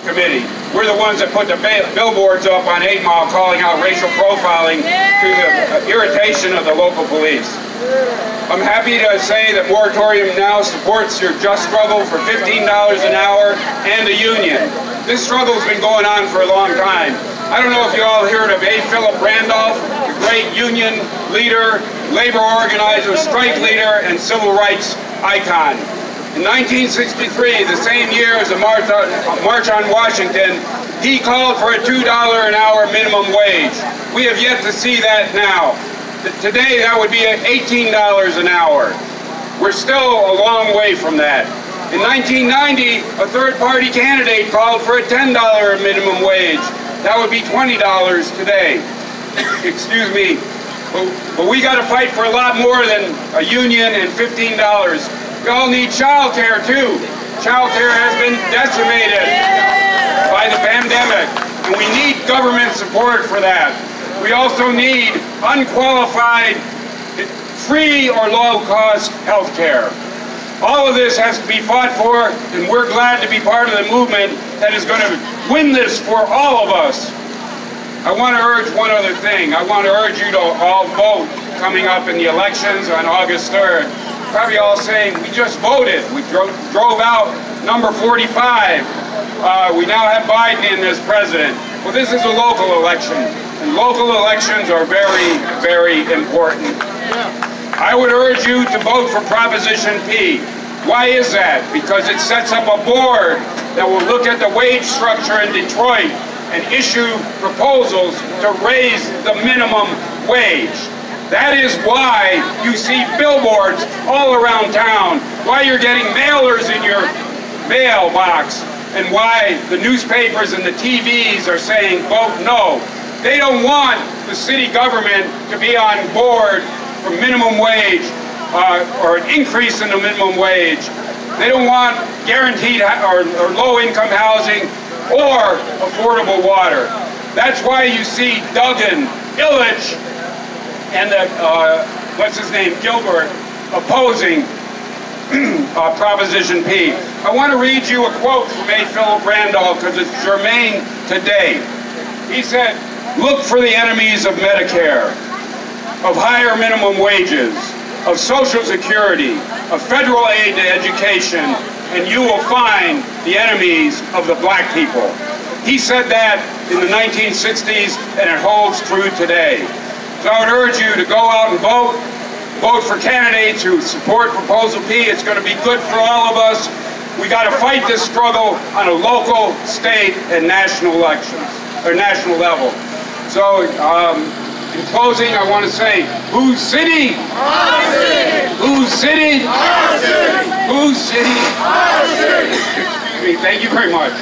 Committee. We're the ones that put the billboards up on 8 Mile calling out racial profiling to the irritation of the local police. I'm happy to say that Moratorium now supports your just struggle for $15 an hour and a union. This struggle's been going on for a long time. I don't know if you all heard of A. Philip Randolph, the great union leader, labor organizer, strike leader, and civil rights icon. In 1963, the same year as the March on Washington, he called for a $2 an hour minimum wage. We have yet to see that now. Today, that would be at $18 an hour. We're still a long way from that. In 1990, a third-party candidate called for a $10 minimum wage. That would be $20 today. Excuse me. But we got to fight for a lot more than a union and $15. We all need child care too. Child care has been decimated by the pandemic, and we need government support for that. We also need unqualified, free or low-cost health care. All of this has to be fought for, and we're glad to be part of the movement that is going to win this for all of us. I want to urge one other thing. I want to urge you to all vote coming up in the elections on August 3rd. Probably all saying, we just voted. We drove out number 45. We now have Biden in as president. Well, this is a local election, and local elections are very, very important. I would urge you to vote for Proposition P. Why is that? Because it sets up a board that will look at the wage structure in Detroit and issue proposals to raise the minimum wage. That is why you see billboards all around town, why you're getting mailers in your mailbox, and why the newspapers and the TVs are saying, vote no. They don't want the city government to be on board for minimum wage or an increase in the minimum wage. They don't want guaranteed or low-income housing or affordable water. That's why you see Duggan, Illich, and what's his name, Gilbert, opposing Proposition P. I want to read you a quote from A. Philip Randolph because it's germane today. He said, look for the enemies of Medicare, of higher minimum wages, of Social Security, of federal aid to education, and you will find the enemies of the black people. He said that in the 1960s, and it holds true today. So I would urge you to go out and vote. Vote for candidates who support Proposal P. It's going to be good for all of us. We got to fight this struggle on a local, state, and national elections, or national level. So, in closing, I want to say, whose city? Our city! Whose city? Our city! Whose city? Our city! Excuse me, thank you very much.